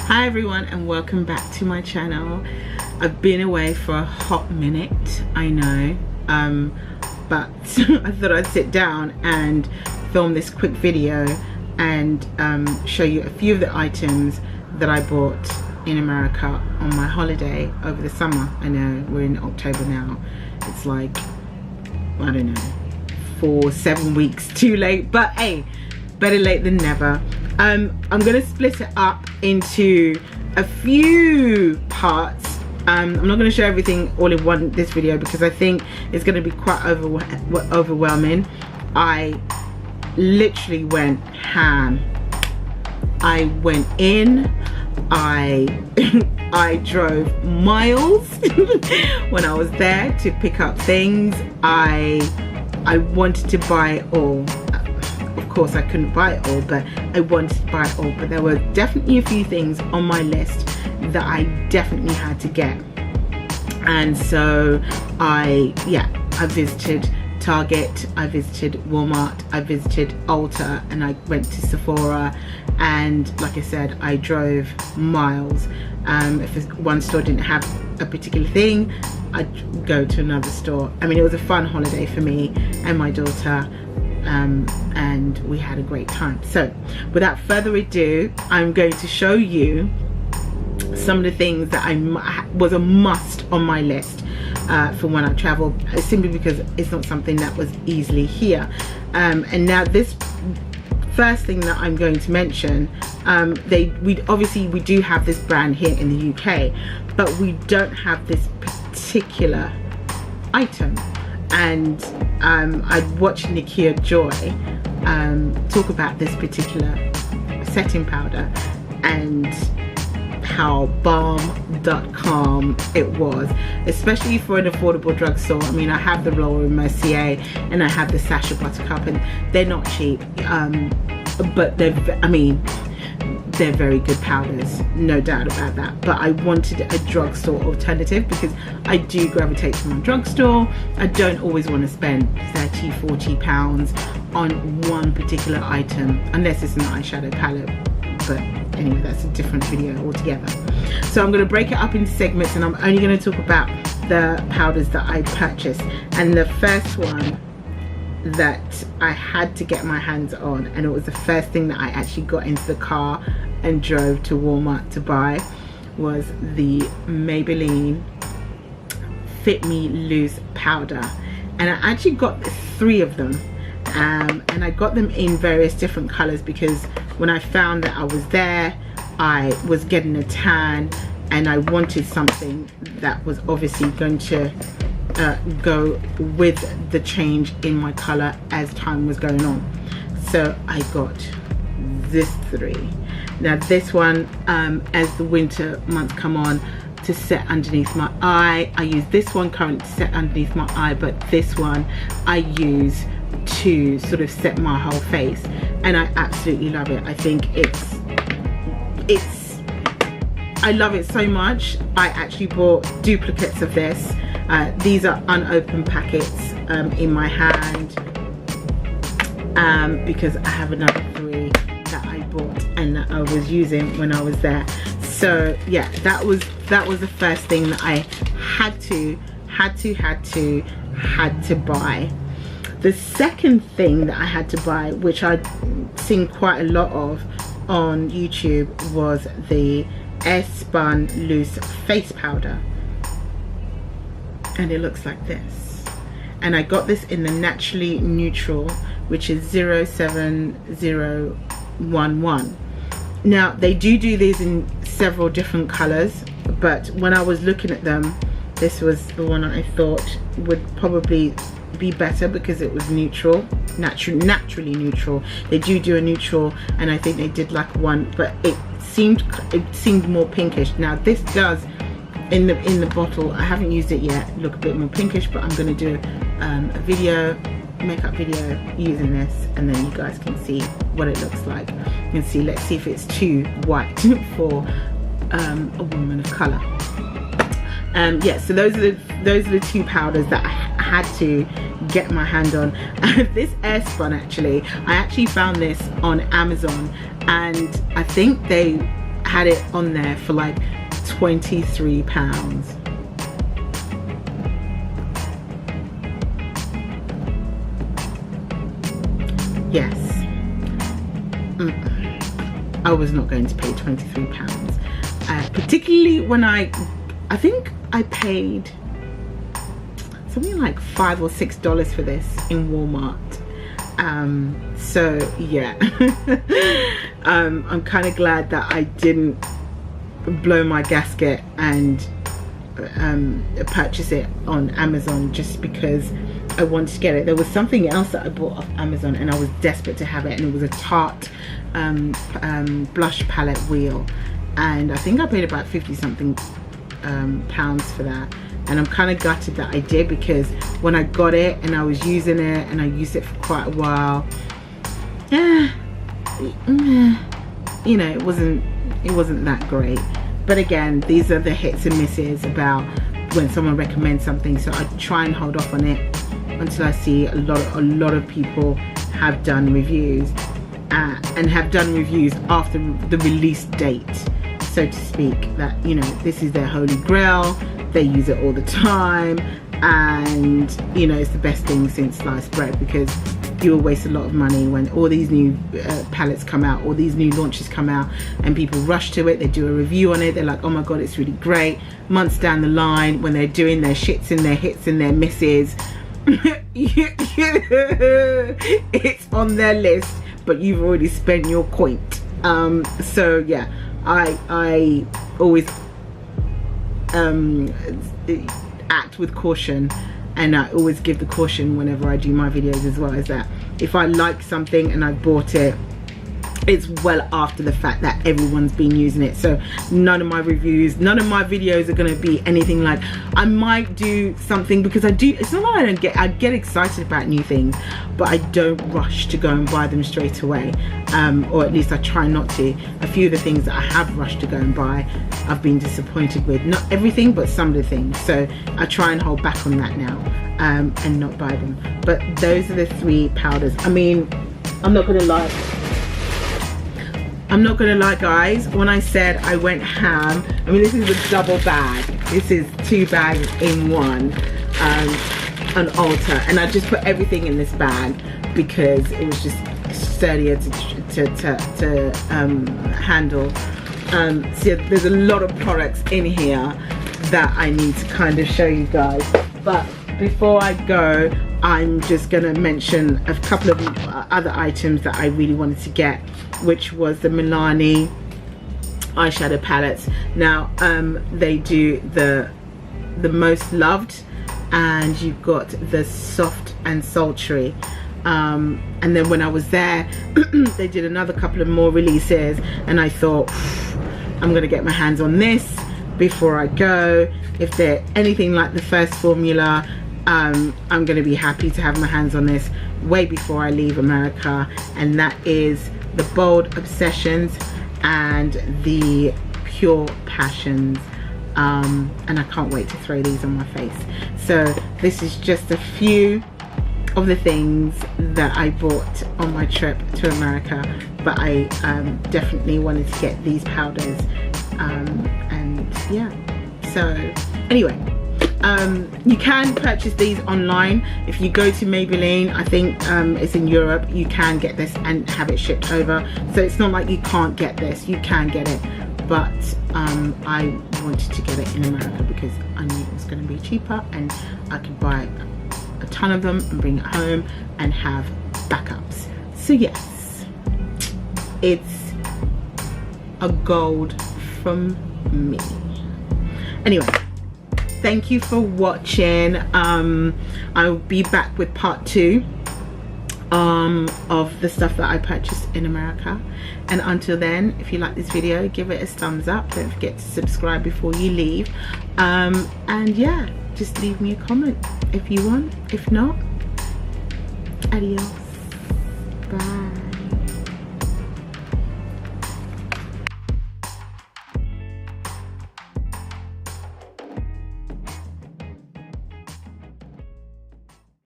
Hi everyone, and welcome back to my channel. I've been away for a hot minute, I know, but I thought I'd sit down and film this quick video and show you a few of the items that I bought in America on my holiday over the summer. I know we're in October now. It's like, I don't know, 7 weeks too late, but hey, better late than never. I'm gonna split it up into a few parts. I'm not gonna show everything all in this video because I think it's gonna be quite overwhelming. I literally went ham. I went in, I drove miles when I was there to pick up things. I wanted to buy it all. Of course I couldn't buy it all, but I wanted to buy it all. But there were definitely a few things on my list that I definitely had to get. And so I visited Target, I visited Walmart, I visited Ulta, and I went to Sephora. And like I said, I drove miles. If one store didn't have a particular thing, I'd go to another store. I mean, it was a fun holiday for me and my daughter. And we had a great time. So without further ado, I'm going to show you some of the things that was a must on my list for when I travel, simply because it's not something that was easily here. And now this first thing that I'm going to mention, we do have this brand here in the UK, but we don't have this particular item. And I watched Nikia Joy talk about this particular setting powder and how balm.com it was, especially for an affordable drugstore. I mean, I have the Laura Mercier and I have the Sacha Buttercup, and they're not cheap, but they're very good powders, no doubt about that. But I wanted a drugstore alternative because I do gravitate to my drugstore. I don't always want to spend 30-40 pounds on one particular item unless it's an eyeshadow palette, but anyway, that's a different video altogether. So I'm going to break it up into segments, and I'm only going to talk about the powders that I purchased. And the first one that I had to get my hands on, and it was the first thing that I actually got into the car and drove to Walmart to buy, was the Maybelline Fit Me Loose powder. And I actually got 3 of them, and I got them in various different colors because when I found that I was there, I was getting a tan and I wanted something that was obviously going to go with the change in my color as time was going on. So I got this 3. Now this one, as the winter months come on, to set underneath my eye. I use this one currently to set underneath my eye, but this one I use to sort of set my whole face, and I absolutely love it. I think I love it so much. I actually bought duplicates of this. These are unopened packets in my hand, because I have another 3 that I bought and that I was using when I was there. So yeah, that was the first thing that I had to buy. The second thing that I had to buy, which I'd seen quite a lot of on YouTube, was the Airspun Loose face powder. And it looks like this. And I got this in the Naturally Neutral, which is 07011. Now they do these in several different colors, but when I was looking at them, this was the one I thought would probably be better because it was neutral, naturally neutral. They do a neutral, and I think they did like one, but it seemed more pinkish. Now this does, in the bottle, I haven't used it yet, look a bit more pinkish, but I'm going to do a makeup video using this, and then you guys can see what it looks like. You can see, let's see if it's too white for a woman of color. Yeah, so those are the 2 powders that I had to get my hand on. This Airspun, I actually found this on Amazon, and I think they had it on there for like £23. Yes. I was not going to pay £23, particularly when I think I paid something like $5 or $6 for this in Walmart. So yeah. I'm kind of glad that I didn't blow my gasket and purchase it on Amazon, just because I wanted to get it. There was something else that I bought off Amazon and I was desperate to have it, and it was a Tarte blush palette wheel, and I think I paid about 50 something pounds for that. And I'm kind of gutted that I did, because when I got it and I was using it and I used it for quite a while, you know, it wasn't that great. But again, these are the hits and misses about when someone recommends something, so I try and hold off on it until I see a lot of people have done reviews, and have done reviews after the release date, so to speak, that, you know, this is their holy grail, they use it all the time, and you know, it's the best thing since sliced bread, because you will waste a lot of money when all these new palettes come out, all these new launches come out, and people rush to it, they do a review on it, they're like, oh my god, it's really great. Months down the line, when they're doing their shits and their hits and their misses, it's on their list, but you've already spent your coin. So yeah, I always act with caution, and I always give the caution whenever I do my videos as well, is that if I like something and I bought it, it's well after the fact that everyone's been using it. So none of my reviews, none of my videos are going to be anything like, I might do something, because I do, it's not that I get excited about new things, but I don't rush to go and buy them straight away, or at least I try not to. A few of the things that I have rushed to go and buy, I've been disappointed with. Not everything, but some of the things. So I try and hold back on that now, and not buy them. But those are the 3 powders. I mean, I'm not gonna lie guys, when I said I went ham, I mean, this is a double bag. This is 2 bags in one, on Ulta, and I just put everything in this bag because it was just sturdier to handle. So there's a lot of products in here that I need to kind of show you guys, but before I go, I'm just gonna mention a couple of other items that I really wanted to get, which was the Milani eyeshadow palettes. Now they do the most loved, and you've got the soft and sultry, and then when I was there they did another couple of more releases, and I thought, I'm gonna get my hands on this before I go. If they're anything like the first formula, I'm going to be happy to have my hands on this way before I leave America, and that is the Bold Obsessions and the Pure Passions, and I can't wait to throw these on my face. So this is just a few of the things that I bought on my trip to America, but I definitely wanted to get these powders, and yeah. So anyway, you can purchase these online. If you go to Maybelline, I think it's in Europe, you can get this and have it shipped over. So it's not like you can't get this, you can get it. But I wanted to get it in America because I knew it was going to be cheaper, and I could buy a ton of them and bring it home and have backups. So yes, it's a gold from me. Anyway, thank you for watching. I'll be back with part 2 of the stuff that I purchased in America, and until then, if you like this video, give it a thumbs up. Don't forget to subscribe before you leave, and yeah, just leave me a comment if you want. If not, adios, bye.